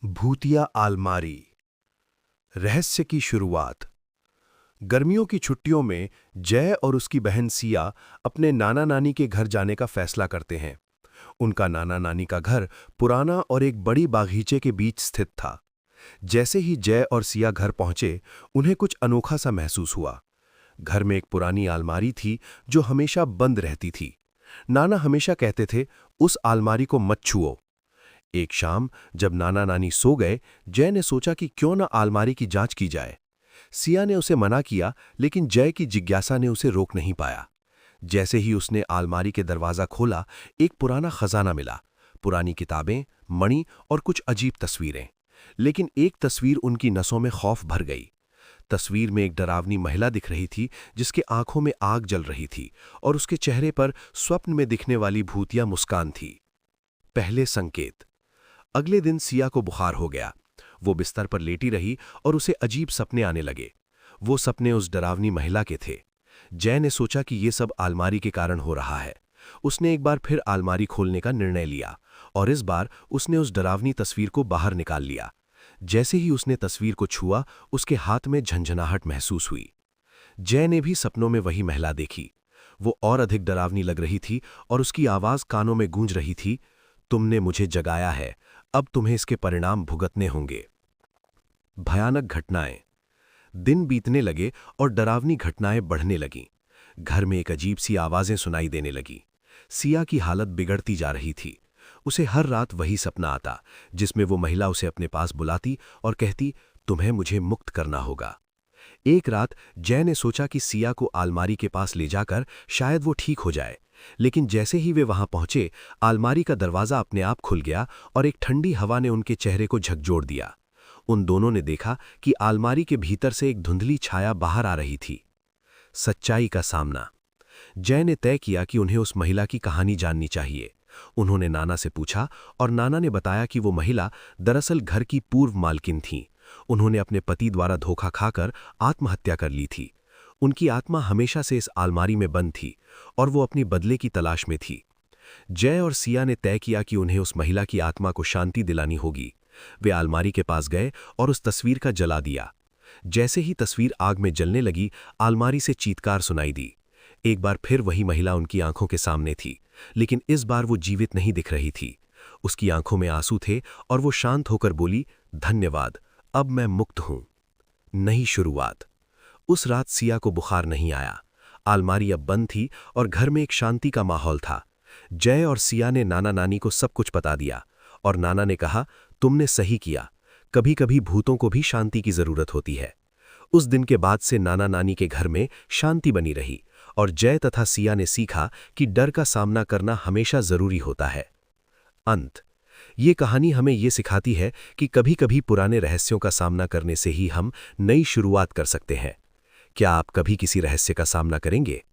भूतिया आलमारी। रहस्य की शुरुआत। गर्मियों की छुट्टियों में जय और उसकी बहन सिया अपने नाना नानी के घर जाने का फैसला करते हैं। उनका नाना नानी का घर पुराना और एक बड़ी बागीचे के बीच स्थित था। जैसे ही जय और सिया घर पहुंचे, उन्हें कुछ अनोखा सा महसूस हुआ। घर में एक पुरानी आलमारी थी जो हमेशा बंद रहती थी। नाना हमेशा कहते थे, उस आलमारी को मत छुओ। एक शाम जब नाना नानी सो गए, जय ने सोचा कि क्यों न आलमारी की जांच की जाए। सिया ने उसे मना किया, लेकिन जय की जिज्ञासा ने उसे रोक नहीं पाया। जैसे ही उसने आलमारी के दरवाजा खोला, एक पुराना खजाना मिला। पुरानी किताबें, मणि और कुछ अजीब तस्वीरें। लेकिन एक तस्वीर उनकी नसों में खौफ भर गई। तस्वीर में एक डरावनी महिला दिख रही थी, जिसके आंखों में आग जल रही थी और उसके चेहरे पर स्वप्न में दिखने वाली भूतिया मुस्कान थी। पहले संकेत। अगले दिन सिया को बुखार हो गया। वो बिस्तर पर लेटी रही और उसे अजीब सपने आने लगे। वो सपने उस डरावनी महिला के थे। जय ने सोचा कि ये सब आलमारी के कारण हो रहा है। उसने एक बार फिर आलमारी खोलने का निर्णय लिया और इस बार उसने उस डरावनी तस्वीर को बाहर निकाल लिया। जैसे ही उसने तस्वीर को छुआ, उसके हाथ में झंझनाहट महसूस हुई। जय ने भी सपनों में वही महिला देखी। वो और अधिक डरावनी लग रही थी और उसकी आवाज कानों में गूंज रही थी, तुमने मुझे जगाया है, अब तुम्हें इसके परिणाम भुगतने होंगे। भयानक घटनाएं। दिन बीतने लगे और डरावनी घटनाएं बढ़ने लगीं। घर में एक अजीब सी आवाजें सुनाई देने लगीं। सिया की हालत बिगड़ती जा रही थी। उसे हर रात वही सपना आता, जिसमें वो महिला उसे अपने पास बुलाती और कहती, तुम्हें मुझे मुक्त करना होगा। एक रात जय ने सोचा कि सिया को आलमारी के पास ले जाकर शायद वो ठीक हो जाए। लेकिन जैसे ही वे वहां पहुंचे, आलमारी का दरवाजा अपने आप खुल गया और एक ठंडी हवा ने उनके चेहरे को झकझोर दिया। उन दोनों ने देखा कि आलमारी के भीतर से एक धुंधली छाया बाहर आ रही थी। सच्चाई का सामना। जय ने तय किया कि उन्हें उस महिला की कहानी जाननी चाहिए। उन्होंने नाना से पूछा और नाना ने बताया कि वो महिला दरअसल घर की पूर्व मालकिन थी। उन्होंने अपने पति द्वारा धोखा खाकर आत्महत्या कर ली थी। उनकी आत्मा हमेशा से इस आलमारी में बंद थी और वो अपनी बदले की तलाश में थी। जय और सिया ने तय किया कि उन्हें उस महिला की आत्मा को शांति दिलानी होगी। वे आलमारी के पास गए और उस तस्वीर का जला दिया। जैसे ही तस्वीर आग में जलने लगी, आलमारी से चीत्कार सुनाई दी। एक बार फिर वही महिला उनकी आंखों के सामने थी, लेकिन इस बार वो जीवित नहीं दिख रही थी। उसकी आंखों में आंसू थे और वो शांत होकर बोली, धन्यवाद, अब मैं मुक्त हूं। नई शुरुआत। उस रात सिया को बुखार नहीं आया। आलमारी अब बंद थी और घर में एक शांति का माहौल था। जय और सिया ने नाना नानी को सब कुछ बता दिया और नाना ने कहा, तुमने सही किया, कभी कभी भूतों को भी शांति की जरूरत होती है। उस दिन के बाद से नाना नानी के घर में शांति बनी रही और जय तथा सिया ने सीखा कि डर का सामना करना हमेशा जरूरी होता है। अंत। ये कहानी हमें ये सिखाती है कि कभी कभी पुराने रहस्यों का सामना करने से ही हम नई शुरुआत कर सकते हैं। क्या आप कभी किसी रहस्य का सामना करेंगे?